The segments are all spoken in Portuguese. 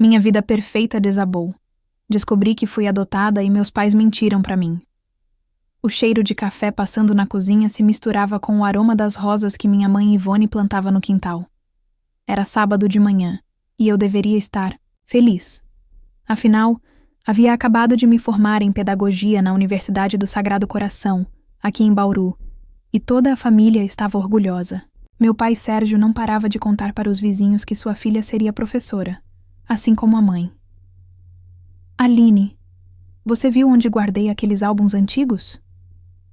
Minha vida perfeita desabou. Descobri que fui adotada e meus pais mentiram para mim. O cheiro de café passando na cozinha se misturava com o aroma das rosas que minha mãe Ivone plantava no quintal. Era sábado de manhã, e eu deveria estar feliz. Afinal, havia acabado de me formar em pedagogia na Universidade do Sagrado Coração, aqui em Bauru, e toda a família estava orgulhosa. Meu pai Sérgio não parava de contar para os vizinhos que sua filha seria professora, assim como a mãe. Aline, você viu onde guardei aqueles álbuns antigos?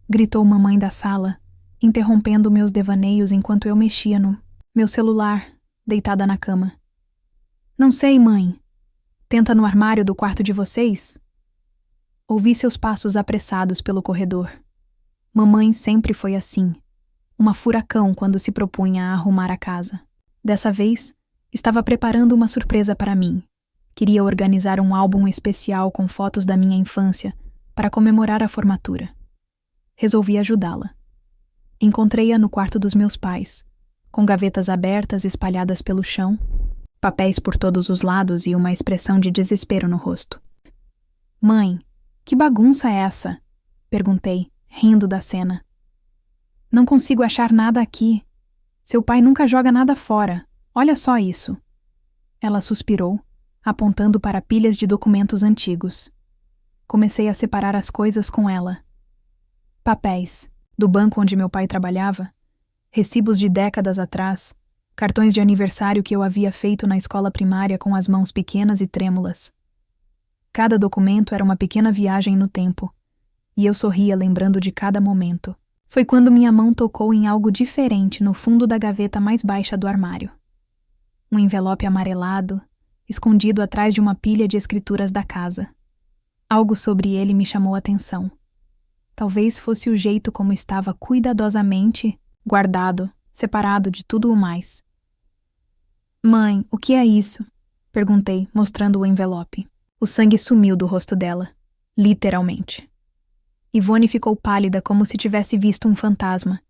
Gritou mamãe da sala, interrompendo meus devaneios enquanto eu mexia no meu celular, deitada na cama. Não sei, mãe. Tenta no armário do quarto de vocês? Ouvi seus passos apressados pelo corredor. Mamãe sempre foi assim, uma furacão quando se propunha a arrumar a casa. Dessa vez, estava preparando uma surpresa para mim. Queria organizar um álbum especial com fotos da minha infância para comemorar a formatura. Resolvi ajudá-la. Encontrei-a no quarto dos meus pais, com gavetas abertas espalhadas pelo chão, papéis por todos os lados e uma expressão de desespero no rosto. Mãe, que bagunça é essa? Perguntei, rindo da cena. Não consigo achar nada aqui. Seu pai nunca joga nada fora. Olha só isso. Ela suspirou, apontando para pilhas de documentos antigos. Comecei a separar as coisas com ela. Papéis, do banco onde meu pai trabalhava, recibos de décadas atrás, cartões de aniversário que eu havia feito na escola primária com as mãos pequenas e trêmulas. Cada documento era uma pequena viagem no tempo, e eu sorria lembrando de cada momento. Foi quando minha mão tocou em algo diferente no fundo da gaveta mais baixa do armário. Um envelope amarelado, escondido atrás de uma pilha de escrituras da casa. Algo sobre ele me chamou a atenção. Talvez fosse o jeito como estava cuidadosamente guardado, separado de tudo o mais. Mãe, o que é isso? Perguntei, mostrando o envelope. O sangue sumiu do rosto dela, literalmente. Ivone ficou pálida como se tivesse visto um fantasma,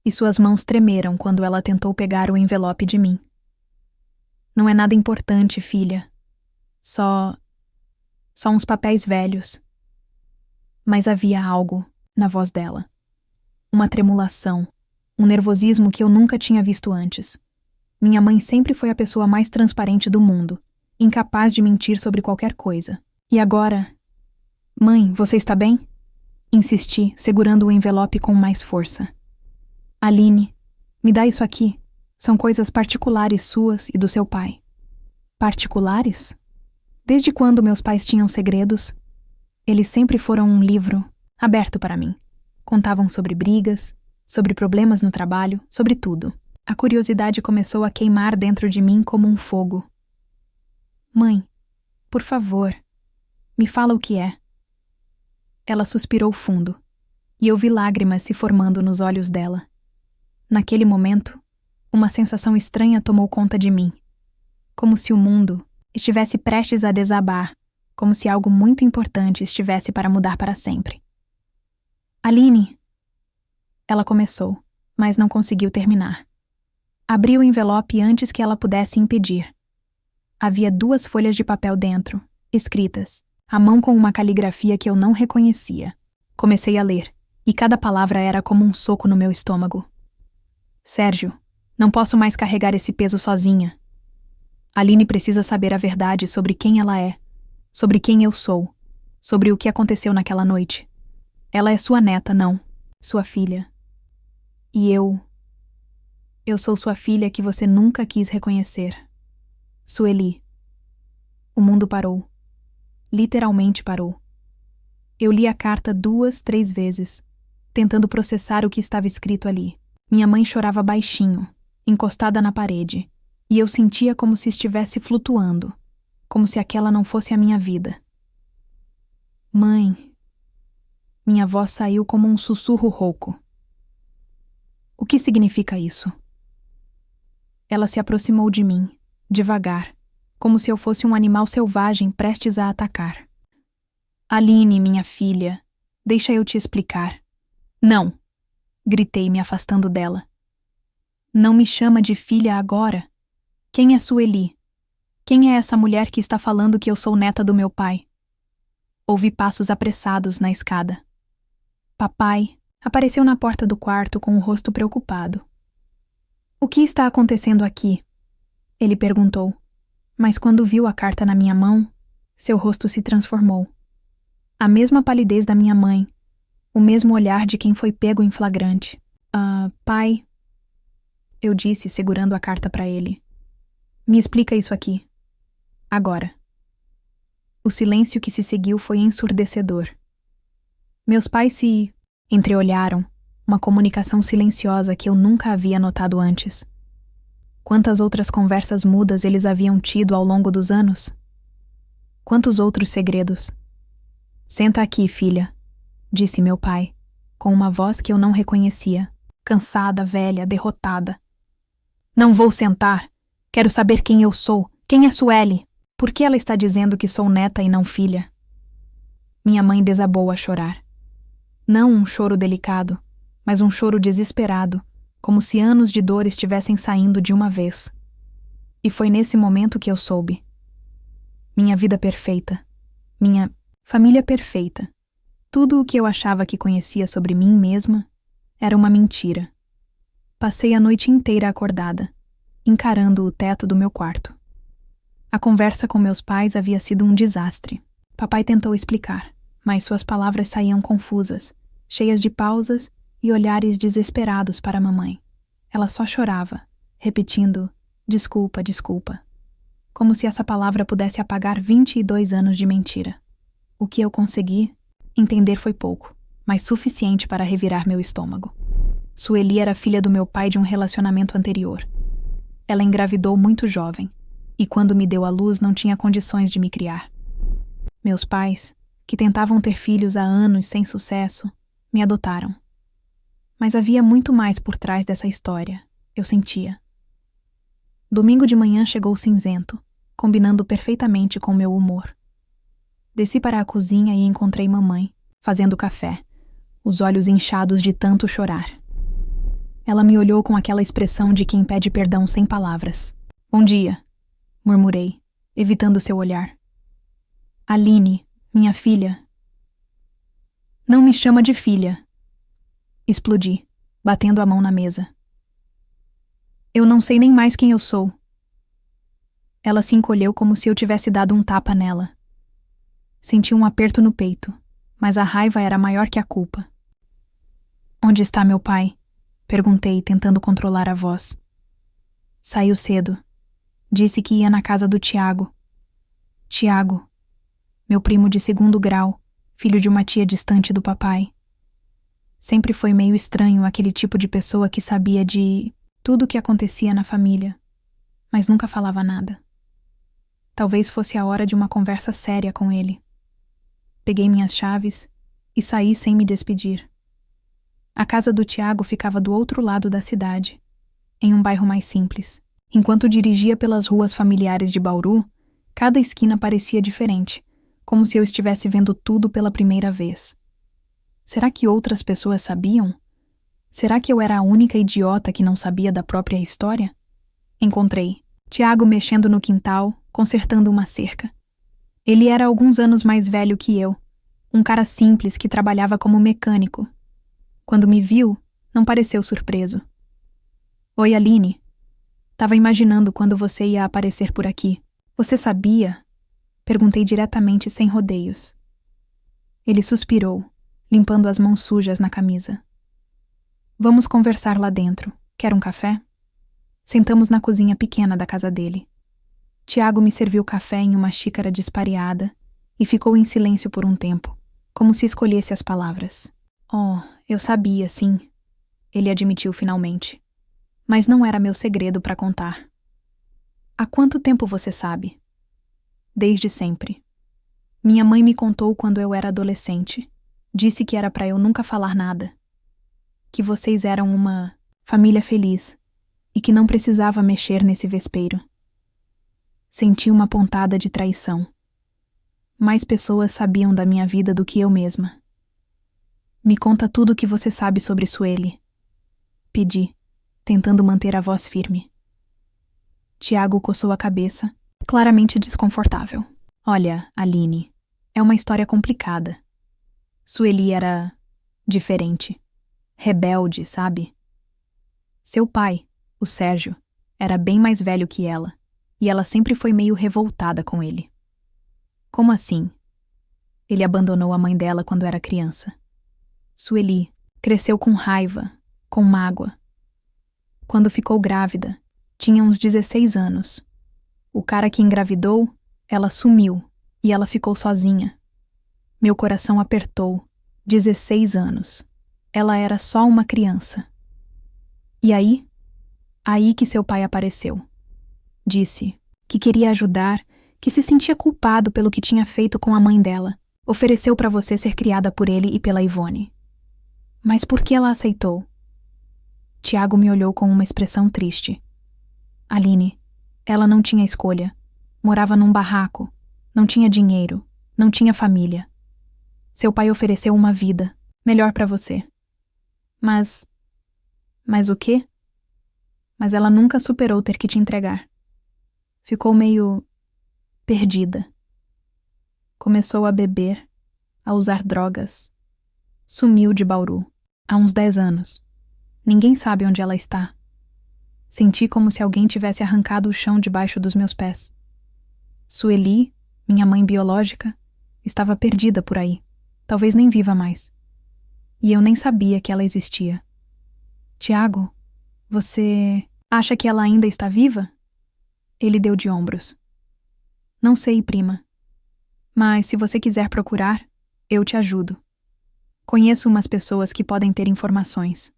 e suas mãos tremeram quando ela tentou pegar o envelope de mim. Não é nada importante, filha. Só uns papéis velhos. Mas havia algo na voz dela. Uma tremulação, um nervosismo que eu nunca tinha visto antes. Minha mãe sempre foi a pessoa mais transparente do mundo, incapaz de mentir sobre qualquer coisa. E agora... Mãe, você está bem? Insisti, segurando o envelope com mais força. Aline, me dá isso aqui. São coisas particulares suas e do seu pai. Particulares? Desde quando meus pais tinham segredos? Eles sempre foram um livro aberto para mim. Contavam sobre brigas, sobre problemas no trabalho, sobre tudo. A curiosidade começou a queimar dentro de mim como um fogo. Mãe, por favor, me fala o que é. Ela suspirou fundo, e eu vi lágrimas se formando nos olhos dela. Naquele momento, uma sensação estranha tomou conta de mim. Como se o mundo estivesse prestes a desabar, como se algo muito importante estivesse para mudar para sempre. Aline! Ela começou, mas não conseguiu terminar. Abri o envelope antes que ela pudesse impedir. Havia 2 folhas de papel dentro, escritas, à mão com uma caligrafia que eu não reconhecia. Comecei a ler, e cada palavra era como um soco no meu estômago. Sérgio, não posso mais carregar esse peso sozinha. Aline precisa saber a verdade sobre quem ela é, sobre quem eu sou, sobre o que aconteceu naquela noite. Ela é sua neta, não, sua filha. E eu sou sua filha que você nunca quis reconhecer. Sueli. O mundo parou. Literalmente parou. Eu li a carta 2, 3 vezes, tentando processar o que estava escrito ali. Minha mãe chorava baixinho, encostada na parede, e eu sentia como se estivesse flutuando, como se aquela não fosse a minha vida. Mãe. Minha voz saiu como um sussurro rouco. O que significa isso? Ela se aproximou de mim, devagar, como se eu fosse um animal selvagem prestes a atacar. Aline, minha filha, deixa eu te explicar. Não! Gritei, me afastando dela. Não me chama de filha agora. Quem é Sueli? Quem é essa mulher que está falando que eu sou neta do meu pai? Ouvi passos apressados na escada. Papai apareceu na porta do quarto com o rosto preocupado. O que está acontecendo aqui? Ele perguntou, mas quando viu a carta na minha mão, seu rosto se transformou. A mesma palidez da minha mãe, o mesmo olhar de quem foi pego em flagrante. Pai, eu disse, segurando a carta para ele. Me explica isso aqui. Agora. O silêncio que se seguiu foi ensurdecedor. Meus pais se entreolharam, uma comunicação silenciosa que eu nunca havia notado antes. Quantas outras conversas mudas eles haviam tido ao longo dos anos? Quantos outros segredos? Senta aqui, filha, disse meu pai, com uma voz que eu não reconhecia, cansada, velha, derrotada. Não vou sentar. Quero saber quem eu sou. Quem é Sueli? Por que ela está dizendo que sou neta e não filha? Minha mãe desabou a chorar. Não um choro delicado, mas um choro desesperado, como se anos de dor estivessem saindo de uma vez. E foi nesse momento que eu soube. Minha vida perfeita. Minha família perfeita. Tudo o que eu achava que conhecia sobre mim mesma era uma mentira. Passei a noite inteira acordada, encarando o teto do meu quarto. A conversa com meus pais havia sido um desastre. Papai tentou explicar, mas suas palavras saíam confusas, cheias de pausas e olhares desesperados para a mamãe. Ela só chorava, repetindo, desculpa, desculpa. Como se essa palavra pudesse apagar 22 anos de mentira. O que eu consegui entender foi pouco, mas suficiente para revirar meu estômago. Sueli era filha do meu pai de um relacionamento anterior. Ela engravidou muito jovem, e quando me deu à luz não tinha condições de me criar. Meus pais, que tentavam ter filhos há anos sem sucesso, me adotaram. Mas havia muito mais por trás dessa história, eu sentia. Domingo de manhã chegou cinzento, combinando perfeitamente com meu humor. Desci para a cozinha e encontrei mamãe, fazendo café, os olhos inchados de tanto chorar. Ela me olhou com aquela expressão de quem pede perdão sem palavras. Bom dia, murmurei, evitando seu olhar. Aline, minha filha. Não me chama de filha. Explodi, batendo a mão na mesa. Eu não sei nem mais quem eu sou. Ela se encolheu como se eu tivesse dado um tapa nela. Senti um aperto no peito, mas a raiva era maior que a culpa. Onde está meu pai? Perguntei, tentando controlar a voz. Saiu cedo. Disse que ia na casa do Tiago. Tiago, meu primo de 2º grau, filho de uma tia distante do papai. Sempre foi meio estranho aquele tipo de pessoa que sabia de tudo o que acontecia na família, mas nunca falava nada. Talvez fosse a hora de uma conversa séria com ele. Peguei minhas chaves e saí sem me despedir. A casa do Tiago ficava do outro lado da cidade, em um bairro mais simples. Enquanto dirigia pelas ruas familiares de Bauru, cada esquina parecia diferente, como se eu estivesse vendo tudo pela primeira vez. Será que outras pessoas sabiam? Será que eu era a única idiota que não sabia da própria história? Encontrei Tiago mexendo no quintal, consertando uma cerca. Ele era alguns anos mais velho que eu, um cara simples que trabalhava como mecânico. Quando me viu, não pareceu surpreso. Oi, Aline. Tava imaginando quando você ia aparecer por aqui. Você sabia? Perguntei diretamente, sem rodeios. Ele suspirou, limpando as mãos sujas na camisa. Vamos conversar lá dentro. Quer um café? Sentamos na cozinha pequena da casa dele. Tiago me serviu café em uma xícara despareada e ficou em silêncio por um tempo, como se escolhesse as palavras. Oh, eu sabia, sim. Ele admitiu finalmente. Mas não era meu segredo para contar. Há quanto tempo você sabe? Desde sempre. Minha mãe me contou quando eu era adolescente. Disse que era para eu nunca falar nada. Que vocês eram uma família feliz e que não precisava mexer nesse vespeiro. Senti uma pontada de traição. Mais pessoas sabiam da minha vida do que eu mesma. Me conta tudo o que você sabe sobre Sueli. Pedi, tentando manter a voz firme. Tiago coçou a cabeça claramente desconfortável. Olha, Aline, é uma história complicada. Sueli era diferente, rebelde, sabe? Seu pai, o Sérgio, era bem mais velho que ela, e ela sempre foi meio revoltada com ele. Como assim? Ele abandonou a mãe dela quando era criança. Sueli cresceu com raiva, com mágoa. Quando ficou grávida, tinha uns 16 anos. O cara que engravidou, ela sumiu e ela ficou sozinha. Meu coração apertou. 16 anos. Ela era só uma criança. E aí? Aí que seu pai apareceu. Disse que queria ajudar, que se sentia culpado pelo que tinha feito com a mãe dela. Ofereceu para você ser criada por ele e pela Ivone. Mas por que ela aceitou? Tiago me olhou com uma expressão triste. Aline, ela não tinha escolha. Morava num barraco. Não tinha dinheiro. Não tinha família. Seu pai ofereceu uma vida, melhor para você. Mas o quê? Mas ela nunca superou ter que te entregar. Ficou meio perdida. Começou a beber, a usar drogas. Sumiu de Bauru, há uns 10 anos. Ninguém sabe onde ela está. Senti como se alguém tivesse arrancado o chão debaixo dos meus pés. Sueli, minha mãe biológica, estava perdida por aí. Talvez nem viva mais. E eu nem sabia que ela existia. Tiago, você acha que ela ainda está viva? Ele deu de ombros. Não sei, prima. Mas se você quiser procurar, eu te ajudo. Conheço umas pessoas que podem ter informações.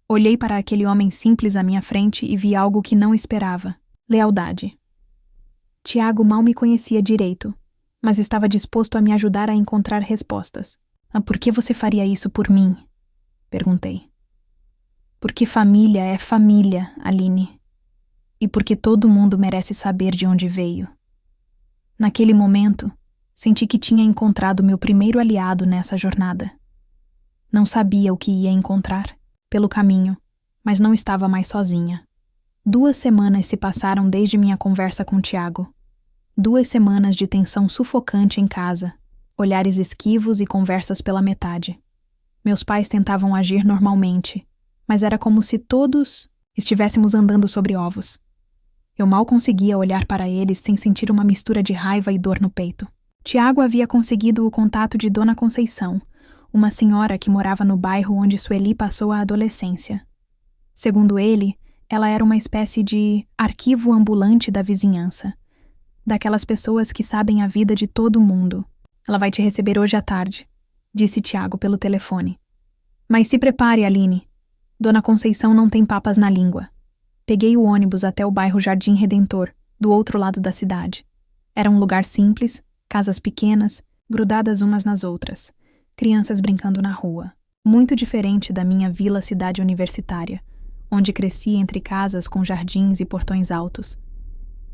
Olhei para aquele homem simples à minha frente e vi algo que não esperava. Lealdade. Tiago mal me conhecia direito, mas estava disposto a me ajudar a encontrar respostas. Por que você faria isso por mim? Perguntei. Porque família é família, Aline. E porque todo mundo merece saber de onde veio. Naquele momento, senti que tinha encontrado meu primeiro aliado nessa jornada. Não sabia o que ia encontrar pelo caminho, mas não estava mais sozinha. 2 semanas se passaram desde minha conversa com Tiago. 2 semanas de tensão sufocante em casa, olhares esquivos e conversas pela metade. Meus pais tentavam agir normalmente, mas era como se todos estivéssemos andando sobre ovos. Eu mal conseguia olhar para eles sem sentir uma mistura de raiva e dor no peito. Tiago havia conseguido o contato de Dona Conceição, uma senhora que morava no bairro onde Sueli passou a adolescência. Segundo ele, ela era uma espécie de arquivo ambulante da vizinhança, daquelas pessoas que sabem a vida de todo mundo. Ela vai te receber hoje à tarde, disse Tiago pelo telefone. Mas se prepare, Aline. Dona Conceição não tem papas na língua. Peguei o ônibus até o bairro Jardim Redentor, do outro lado da cidade. Era um lugar simples, casas pequenas, grudadas umas nas outras, crianças brincando na rua. Muito diferente da minha vila-cidade universitária, onde cresci entre casas com jardins e portões altos.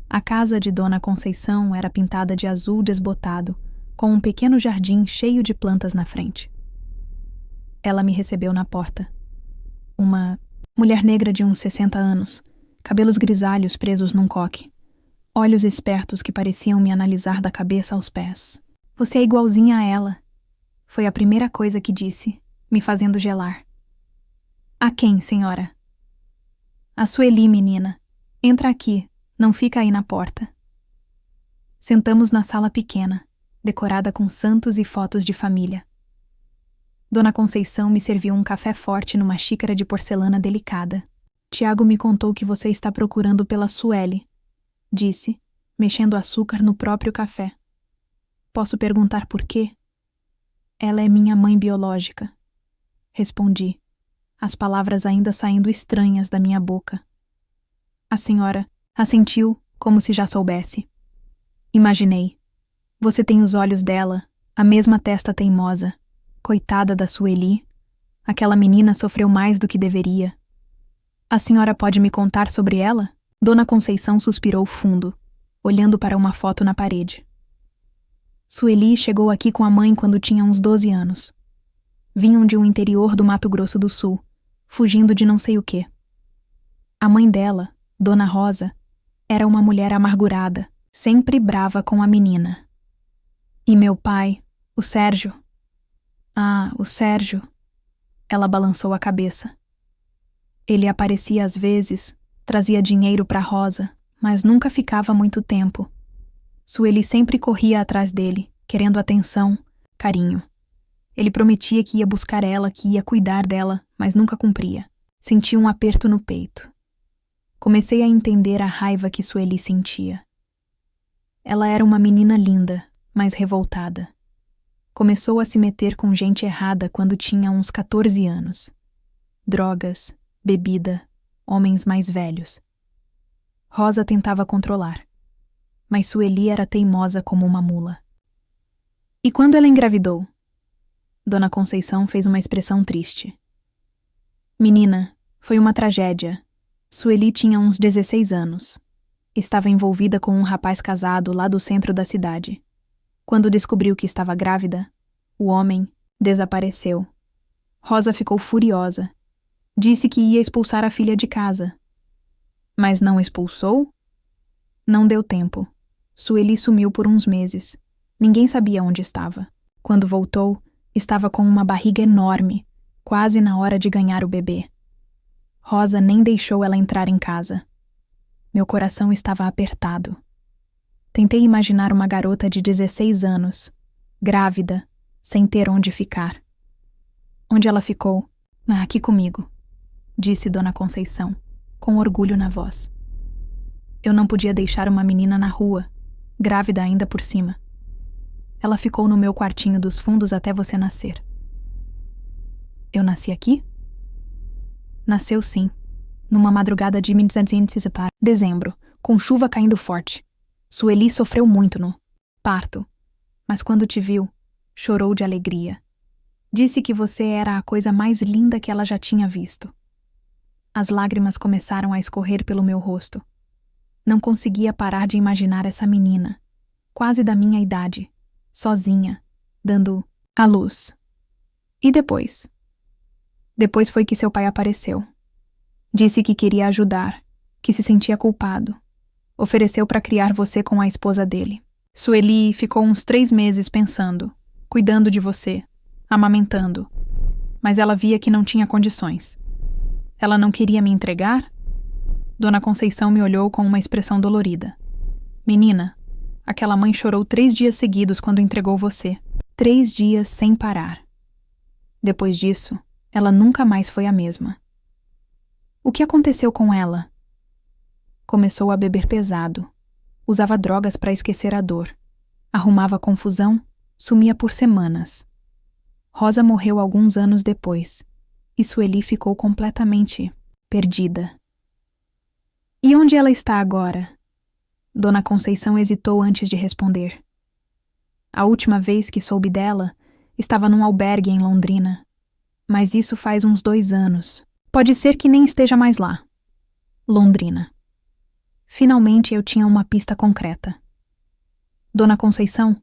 A casa de Dona Conceição era pintada de azul desbotado, com um pequeno jardim cheio de plantas na frente. Ela me recebeu na porta. Uma mulher negra de uns 60 anos, cabelos grisalhos presos num coque, olhos espertos que pareciam me analisar da cabeça aos pés. Você é igualzinha a ela, foi a primeira coisa que disse, me fazendo gelar. A quem, senhora? A Sueli, menina. Entra aqui, não fica aí na porta. Sentamos na sala pequena, decorada com santos e fotos de família. Dona Conceição me serviu um café forte numa xícara de porcelana delicada. Tiago me contou que você está procurando pela Sueli, disse, mexendo açúcar no próprio café. Posso perguntar por quê? Ela é minha mãe biológica. Respondi, as palavras ainda saindo estranhas da minha boca. A senhora assentiu, como se já soubesse. Imaginei. Você tem os olhos dela, a mesma testa teimosa. Coitada da Sueli. Aquela menina sofreu mais do que deveria. A senhora pode me contar sobre ela? Dona Conceição suspirou fundo, olhando para uma foto na parede. Sueli chegou aqui com a mãe quando tinha uns 12 anos. Vinham de um interior do Mato Grosso do Sul, fugindo de não sei o quê. A mãe dela, Dona Rosa, Era uma mulher amargurada, sempre brava com a menina. E meu pai, o Sérgio? Ah, o Sérgio. Ela balançou a cabeça. Ele aparecia às vezes, trazia dinheiro para Rosa, mas nunca ficava muito tempo. Sueli sempre corria atrás dele, querendo atenção, carinho. Ele prometia que ia buscar ela, que ia cuidar dela, mas nunca cumpria. Senti um aperto no peito. Comecei a entender a raiva que Sueli sentia. Ela era uma menina linda, mas revoltada. Começou a se meter com gente errada quando tinha uns 14 anos. Drogas, bebida, homens mais velhos. Rosa tentava controlar, mas Sueli era teimosa como uma mula. E quando ela engravidou? Dona Conceição fez uma expressão triste. Menina, foi uma tragédia. Sueli tinha uns 16 anos. Estava envolvida com um rapaz casado lá do centro da cidade. Quando descobriu que estava grávida, o homem desapareceu. Rosa ficou furiosa. Disse que ia expulsar a filha de casa. Mas não expulsou? Não deu tempo. Sueli sumiu por uns meses. Ninguém sabia onde estava. Quando voltou, estava com uma barriga enorme, quase na hora de ganhar o bebê. Rosa nem deixou ela entrar em casa. Meu coração estava apertado. Tentei imaginar uma garota de 16 anos, grávida, sem ter onde ficar. Onde ela ficou? Ah, aqui comigo, disse Dona Conceição, com orgulho na voz. Eu não podia deixar uma menina na rua, grávida ainda por cima. Ela ficou no meu quartinho dos fundos até você nascer. Eu nasci aqui? Nasceu sim, numa madrugada de dezembro, com chuva caindo forte. Sueli sofreu muito no parto, mas quando te viu, chorou de alegria. Disse que você era a coisa mais linda que ela já tinha visto. As lágrimas começaram a escorrer pelo meu rosto. Não conseguia parar de imaginar essa menina, quase da minha idade, sozinha, dando à luz. E depois? Depois foi que seu pai apareceu. Disse que queria ajudar, que se sentia culpado. Ofereceu para criar você com a esposa dele. Sueli ficou uns 3 meses pensando, cuidando de você, amamentando. Mas ela via que não tinha condições. Ela não queria me entregar? Dona Conceição me olhou com uma expressão dolorida. Menina, aquela mãe chorou 3 dias seguidos quando entregou você. 3 dias sem parar. Depois disso, ela nunca mais foi a mesma. O que aconteceu com ela? Começou a beber pesado. Usava drogas para esquecer a dor. Arrumava confusão, sumia por semanas. Rosa morreu alguns anos depois, e Sueli ficou completamente perdida. E onde ela está agora? Dona Conceição hesitou antes de responder. A última vez que soube dela, estava num albergue em Londrina. Mas isso faz uns 2 anos. Pode ser que nem esteja mais lá. Londrina. Finalmente eu tinha uma pista concreta. Dona Conceição,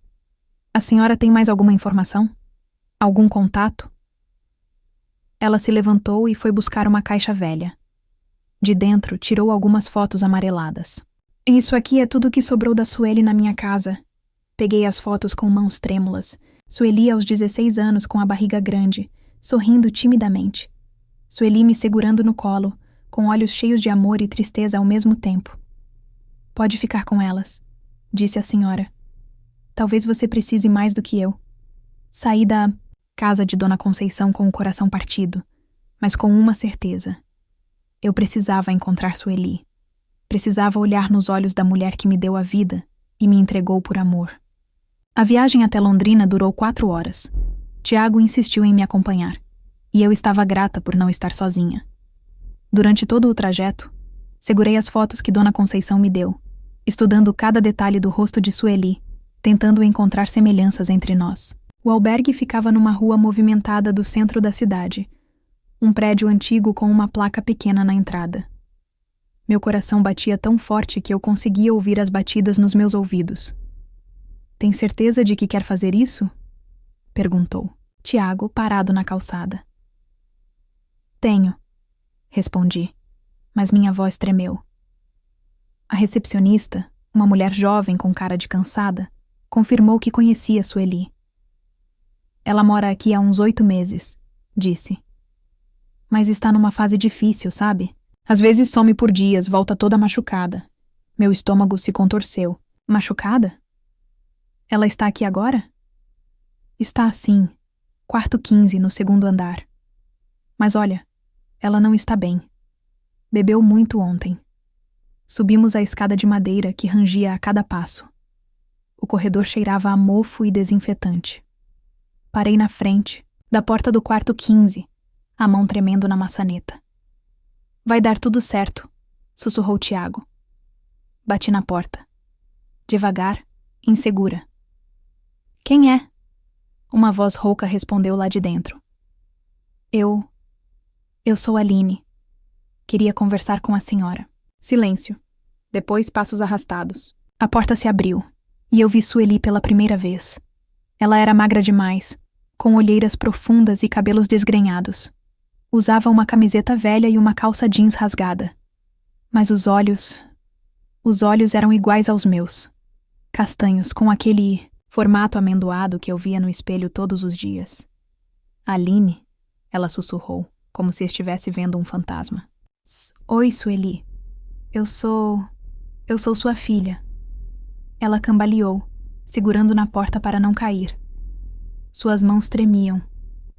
a senhora tem mais alguma informação? Algum contato? Ela se levantou e foi buscar uma caixa velha. De dentro, tirou algumas fotos amareladas. Isso aqui é tudo que sobrou da Sueli na minha casa. Peguei as fotos com mãos trêmulas. Sueli aos 16 anos com a barriga grande, sorrindo timidamente. Sueli me segurando no colo, com olhos cheios de amor e tristeza ao mesmo tempo. Pode ficar com elas, disse a senhora. Talvez você precise mais do que eu. Saí da casa de Dona Conceição com o coração partido, mas com uma certeza. Eu precisava encontrar Sueli. Precisava olhar nos olhos da mulher que me deu a vida e me entregou por amor. A viagem até Londrina durou 4 horas. Tiago insistiu em me acompanhar, e eu estava grata por não estar sozinha. Durante todo o trajeto, segurei as fotos que Dona Conceição me deu, estudando cada detalhe do rosto de Sueli, tentando encontrar semelhanças entre nós. O albergue ficava numa rua movimentada do centro da cidade, um prédio antigo com uma placa pequena na entrada. Meu coração batia tão forte que eu conseguia ouvir as batidas nos meus ouvidos. Tem certeza de que quer fazer isso? Perguntou Tiago, parado na calçada. Tenho, respondi, mas minha voz tremeu. A recepcionista, uma mulher jovem com cara de cansada, confirmou que conhecia Sueli. Ela mora aqui há uns 8 meses, disse. Mas está numa fase difícil, sabe? Às vezes some por dias, volta toda machucada. Meu estômago se contorceu. Machucada? Ela está aqui agora? Está sim. Quarto 15, no 2º andar. Mas olha, ela não está bem. Bebeu muito ontem. Subimos a escada de madeira que rangia a cada passo. O corredor cheirava a mofo e desinfetante. Parei na frente, da porta do quarto 15, a mão tremendo na maçaneta. Vai dar tudo certo, sussurrou Tiago. Bati na porta. Devagar, insegura. Quem é? Uma voz rouca respondeu lá de dentro. Eu sou Aline. Queria conversar com a senhora. Silêncio. Depois passos arrastados. A porta se abriu, e eu vi Sueli pela primeira vez. Ela era magra demais, com olheiras profundas e cabelos desgrenhados. Usava uma camiseta velha e uma calça jeans rasgada. Mas os olhos eram iguais aos meus. Castanhos, com aquele formato amendoado que eu via no espelho todos os dias. Aline, ela sussurrou, como se estivesse vendo um fantasma. Oi, Sueli. Eu sou sua filha. Ela cambaleou, segurando na porta para não cair. Suas mãos tremiam,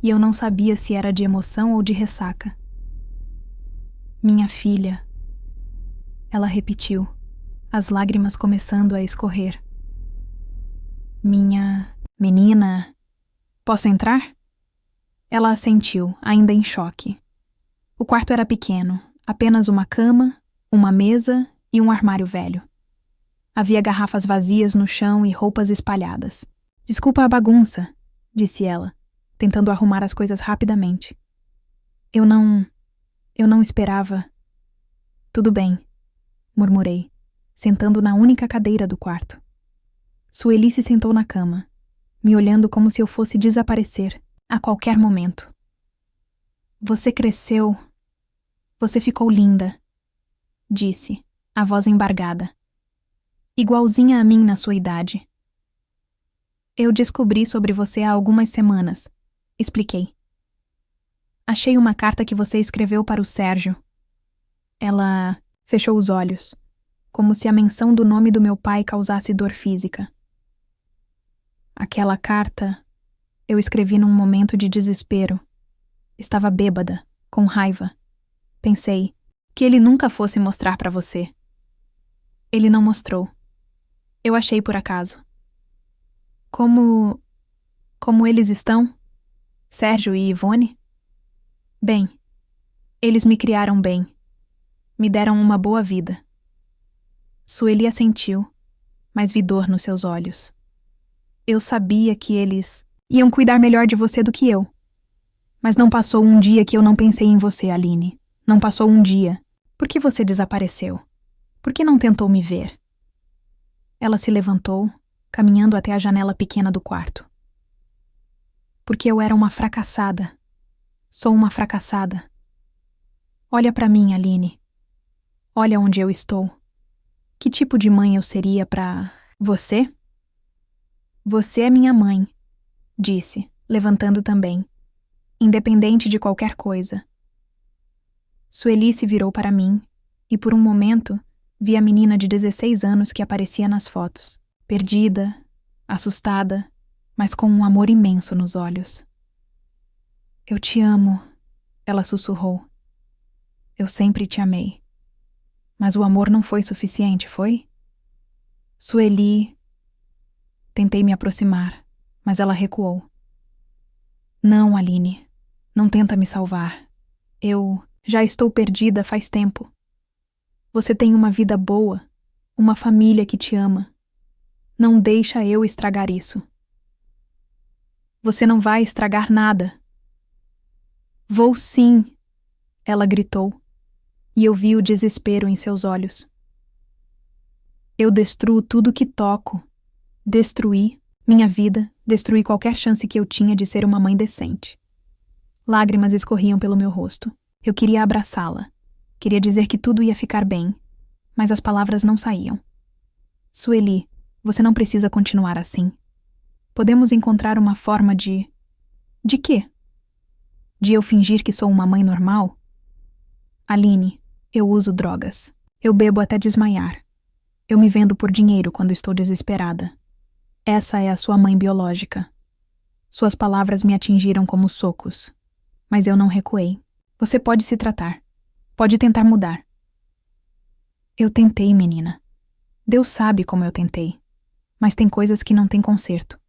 e eu não sabia se era de emoção ou de ressaca. Minha filha. Ela repetiu, as lágrimas começando a escorrer. Minha menina. Posso entrar? Ela assentiu, ainda em choque. O quarto era pequeno, apenas uma cama, uma mesa e um armário velho. Havia garrafas vazias no chão e roupas espalhadas. Desculpa a bagunça, disse ela, tentando arrumar as coisas rapidamente. Eu não esperava. Tudo bem, murmurei, sentando na única cadeira do quarto. Sueli se sentou na cama, me olhando como se eu fosse desaparecer a qualquer momento. Você cresceu. Você ficou linda, disse, a voz embargada. Igualzinha a mim na sua idade. Eu descobri sobre você há algumas semanas, expliquei. Achei uma carta que você escreveu para o Sérgio. Ela fechou os olhos, como se a menção do nome do meu pai causasse dor física. Aquela carta eu escrevi num momento de desespero. Estava bêbada, com raiva. Pensei que ele nunca fosse mostrar para você. Ele não mostrou. Eu achei por acaso. Como eles estão? Sérgio e Ivone? Bem, eles me criaram bem. Me deram uma boa vida. Sueli assentiu, mas vi dor nos seus olhos. Eu sabia que eles iam cuidar melhor de você do que eu. Mas não passou um dia que eu não pensei em você, Aline. Não passou um dia. Por que você desapareceu? Por que não tentou me ver? Ela se levantou, caminhando até a janela pequena do quarto. Porque eu era uma fracassada. Sou uma fracassada. Olha para mim, Aline. Olha onde eu estou. Que tipo de mãe eu seria para você? Você é minha mãe, disse, levantando também, independente de qualquer coisa. Sueli se virou para mim e, por um momento, vi a menina de 16 anos que aparecia nas fotos, perdida, assustada, mas com um amor imenso nos olhos. Eu te amo, ela sussurrou. Eu sempre te amei. Mas o amor não foi suficiente, foi? Sueli... Tentei me aproximar, mas ela recuou. Não, Aline, não tenta me salvar. Eu já estou perdida faz tempo. Você tem uma vida boa, uma família que te ama. Não deixa eu estragar isso. Você não vai estragar nada. Vou sim, ela gritou, e eu vi o desespero em seus olhos. Eu destruo tudo que toco. Destruí minha vida, destruí qualquer chance que eu tinha de ser uma mãe decente. Lágrimas escorriam pelo meu rosto. Eu queria abraçá-la. Queria dizer que tudo ia ficar bem. mas as palavras não saíam. Sueli, você não precisa continuar assim. Podemos encontrar uma forma de... De quê? De eu fingir que sou uma mãe normal? Aline, eu uso drogas. Eu bebo até desmaiar. Eu me vendo por dinheiro quando estou desesperada. Essa é a sua mãe biológica. Suas palavras me atingiram como socos. Mas eu não recuei. Você pode se tratar. Pode tentar mudar. Eu tentei, menina. Deus sabe como eu tentei. Mas tem coisas que não tem conserto.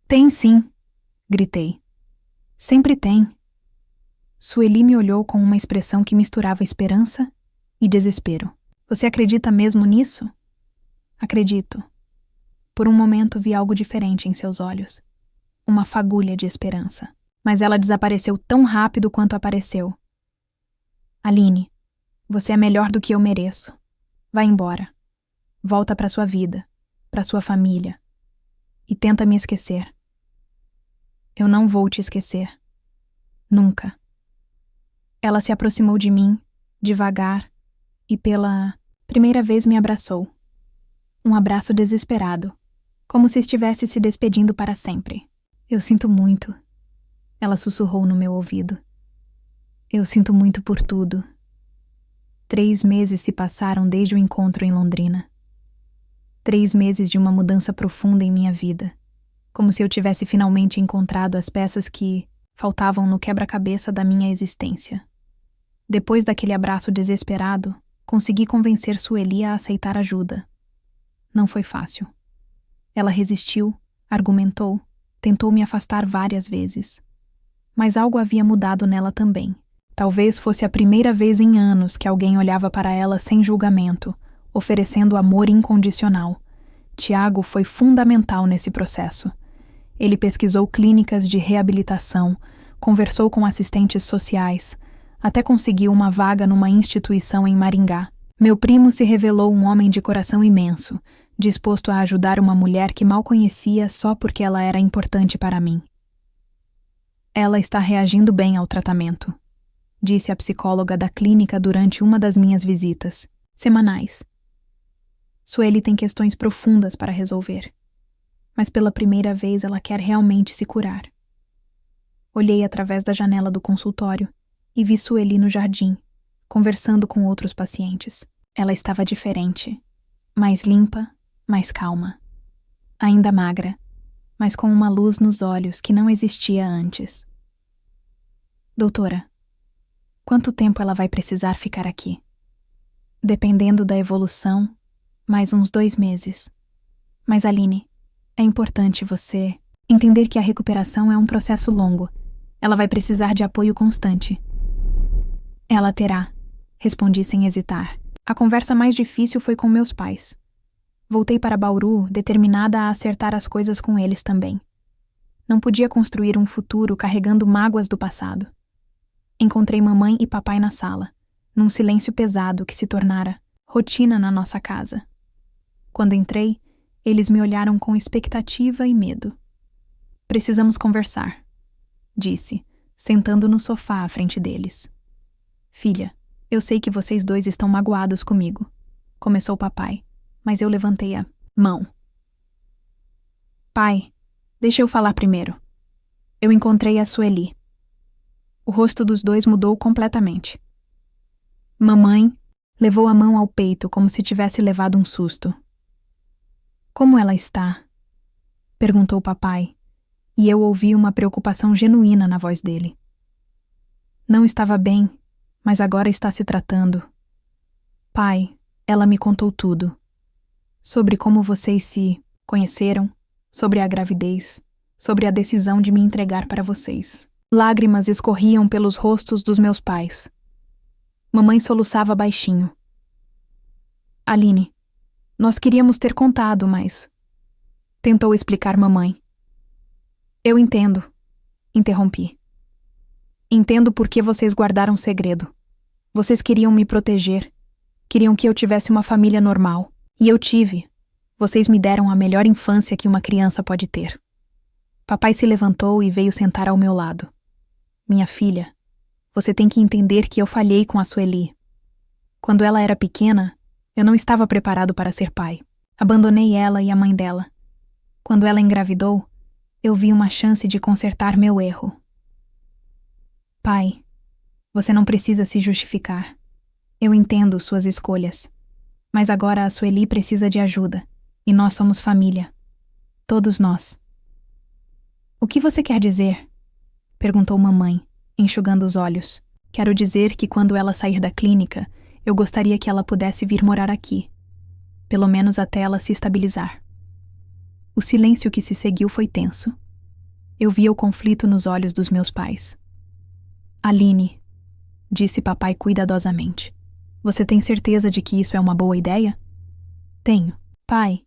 Tem sim, gritei. Sempre tem. Sueli me olhou com uma expressão que misturava esperança e desespero. Você acredita mesmo nisso? Acredito. Por um momento vi algo diferente em seus olhos. Uma fagulha de esperança. Mas ela desapareceu tão rápido quanto apareceu. Aline, você é melhor do que eu mereço. Vá embora. Volta para sua vida, para sua família. E tenta me esquecer. Eu não vou te esquecer. Nunca. Ela se aproximou de mim, devagar, e pela primeira vez me abraçou. Um abraço desesperado, como se estivesse se despedindo para sempre. Eu sinto muito. Ela sussurrou no meu ouvido. Eu sinto muito por tudo. 3 meses se passaram desde o encontro em Londrina. 3 meses de uma mudança profunda em minha vida, como se eu tivesse finalmente encontrado as peças que faltavam no quebra-cabeça da minha existência. Depois daquele abraço desesperado, consegui convencer Sueli a aceitar ajuda. Não foi fácil. Ela resistiu, argumentou, tentou me afastar várias vezes. Mas algo havia mudado nela também. Talvez fosse a primeira vez em anos que alguém olhava para ela sem julgamento, oferecendo amor incondicional. Tiago foi fundamental nesse processo. Ele pesquisou clínicas de reabilitação, conversou com assistentes sociais, até conseguiu uma vaga numa instituição em Maringá. Meu primo se revelou um homem de coração imenso, disposto a ajudar uma mulher que mal conhecia só porque ela era importante para mim. Ela está reagindo bem ao tratamento, disse a psicóloga da clínica durante uma das minhas visitas, semanais. Sueli tem questões profundas para resolver, mas pela primeira vez ela quer realmente se curar. Olhei através da janela do consultório e vi Sueli no jardim, conversando com outros pacientes. Ela estava diferente, mais limpa, mais calma. Ainda magra, mas com uma luz nos olhos que não existia antes. Doutora, quanto tempo ela vai precisar ficar aqui? Dependendo da evolução, mais uns 2 meses. Mas Aline, é importante você entender que a recuperação é um processo longo. Ela vai precisar de apoio constante. Ela terá, respondi sem hesitar. A conversa mais difícil foi com meus pais. Voltei para Bauru, determinada a acertar as coisas com eles também. Não podia construir um futuro carregando mágoas do passado. Encontrei mamãe e papai na sala, num silêncio pesado que se tornara rotina na nossa casa. Quando entrei, eles me olharam com expectativa e medo. Precisamos conversar, disse, sentando no sofá à frente deles. Filha, eu sei que vocês 2 estão magoados comigo, começou papai, mas eu levantei a mão. Pai, deixa eu falar primeiro. Eu encontrei a Sueli. O rosto dos 2 mudou completamente. Mamãe levou a mão ao peito como se tivesse levado um susto. Como ela está? Perguntou papai, e eu ouvi uma preocupação genuína na voz dele. Não estava bem, mas agora está se tratando. Pai, ela me contou tudo. Sobre como vocês se conheceram, sobre a gravidez, sobre a decisão de me entregar para vocês. Lágrimas escorriam pelos rostos dos meus pais. Mamãe soluçava baixinho. Aline, nós queríamos ter contado, mas... Tentou explicar mamãe. Eu entendo, interrompi. Entendo por que vocês guardaram segredo. Vocês queriam me proteger. Queriam que eu tivesse uma família normal. E eu tive. Vocês me deram a melhor infância que uma criança pode ter. Papai se levantou e veio sentar ao meu lado. Minha filha, você tem que entender que eu falhei com a Sueli. Quando ela era pequena, Eu não estava preparado para ser pai. Abandonei ela e a mãe dela. Quando ela engravidou, eu vi uma chance de consertar meu erro. Pai, você não precisa se justificar. Eu entendo suas escolhas. Mas agora a Sueli precisa de ajuda. E nós somos família. Todos nós. O que você quer dizer? Perguntou mamãe, enxugando os olhos. Quero dizer que quando ela sair da clínica, eu gostaria que ela pudesse vir morar aqui. Pelo menos até ela se estabilizar. O silêncio que se seguiu foi tenso. Eu via o conflito nos olhos dos meus pais. Aline, disse papai cuidadosamente. Você tem certeza de que isso é uma boa ideia? Tenho. Pai,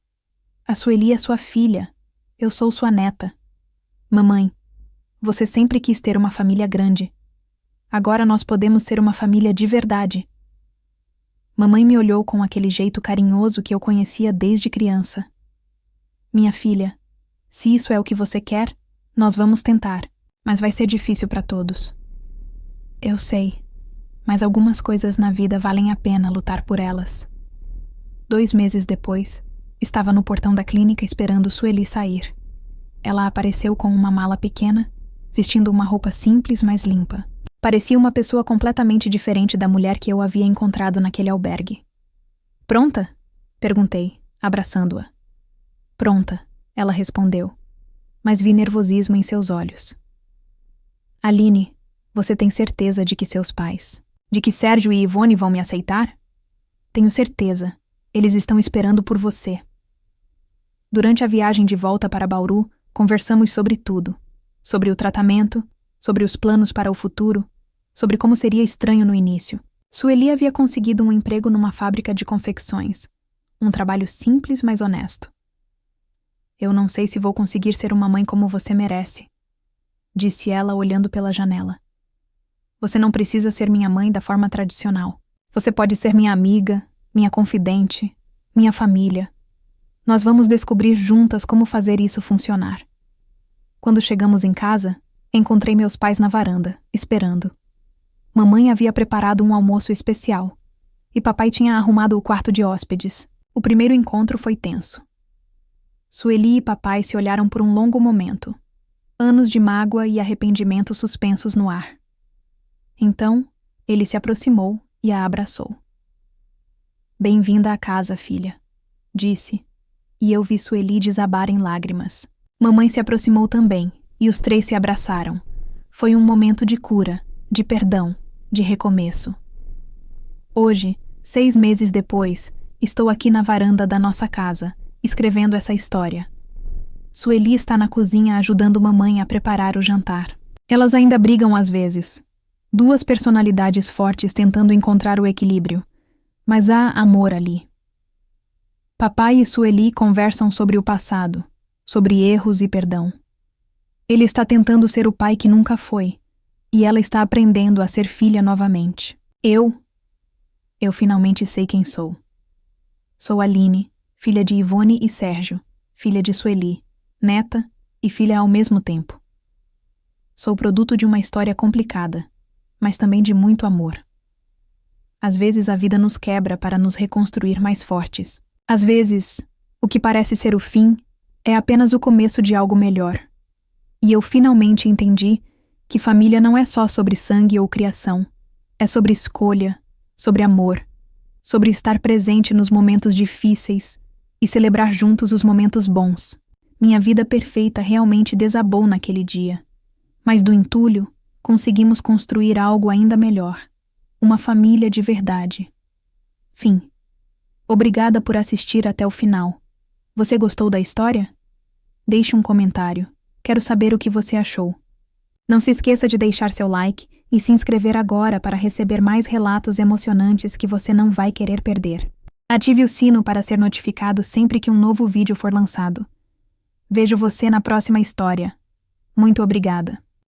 a Sueli é sua filha. Eu sou sua neta. Mamãe, você sempre quis ter uma família grande. Agora nós podemos ser uma família de verdade. Mamãe me olhou com aquele jeito carinhoso que eu conhecia desde criança. Minha filha, se isso é o que você quer, nós vamos tentar, mas vai ser difícil para todos. Eu sei, mas algumas coisas na vida valem a pena lutar por elas. 2 meses depois, estava no portão da clínica esperando Sueli sair. Ela apareceu com uma mala pequena, vestindo uma roupa simples, mas limpa. Parecia uma pessoa completamente diferente da mulher que eu havia encontrado naquele albergue. Pronta? Perguntei, abraçando-a. Pronta, ela respondeu, mas vi nervosismo em seus olhos. Aline, você tem certeza de que seus pais, de que Sérgio e Ivone vão me aceitar? Tenho certeza, eles estão esperando por você. Durante a viagem de volta para Bauru, conversamos sobre tudo, sobre o tratamento, sobre os planos para o futuro, sobre como seria estranho no início. Sueli havia conseguido um emprego numa fábrica de confecções, um trabalho simples, mas honesto. Eu não sei se vou conseguir ser uma mãe como você merece, disse ela olhando pela janela. Você não precisa ser minha mãe da forma tradicional. Você pode ser minha amiga, minha confidente, minha família. Nós vamos descobrir juntas como fazer isso funcionar. Quando chegamos em casa, encontrei meus pais na varanda, esperando. Mamãe havia preparado um almoço especial, e papai tinha arrumado o quarto de hóspedes. O primeiro encontro foi tenso. Sueli e papai se olharam por um longo momento. Anos de mágoa e arrependimento suspensos no ar. Então, ele se aproximou e a abraçou. Bem-vinda à casa, filha, disse, e eu vi Sueli desabar em lágrimas. Mamãe se aproximou também, e os 3 se abraçaram. Foi um momento de cura, de perdão, de recomeço. Hoje, 6 meses depois, estou aqui na varanda da nossa casa, escrevendo essa história. Sueli está na cozinha ajudando mamãe a preparar o jantar. Elas ainda brigam às vezes. 2 personalidades fortes tentando encontrar o equilíbrio. Mas há amor ali. Papai e Sueli conversam sobre o passado, sobre erros e perdão. Ele está tentando ser o pai que nunca foi, e ela está aprendendo a ser filha novamente. Eu finalmente sei quem sou. Sou Aline, filha de Ivone e Sérgio, filha de Sueli, neta e filha ao mesmo tempo. Sou produto de uma história complicada, mas também de muito amor. Às vezes a vida nos quebra para nos reconstruir mais fortes. Às vezes, o que parece ser o fim é apenas o começo de algo melhor. E eu finalmente entendi que família não é só sobre sangue ou criação. É sobre escolha, sobre amor, sobre estar presente nos momentos difíceis e celebrar juntos os momentos bons. Minha vida perfeita realmente desabou naquele dia. Mas do entulho, conseguimos construir algo ainda melhor. Uma família de verdade. Fim. Obrigada por assistir até o final. Você gostou da história? Deixe um comentário. Quero saber o que você achou. Não se esqueça de deixar seu like e se inscrever agora para receber mais relatos emocionantes que você não vai querer perder. Ative o sino para ser notificado sempre que um novo vídeo for lançado. Vejo você na próxima história. Muito obrigada.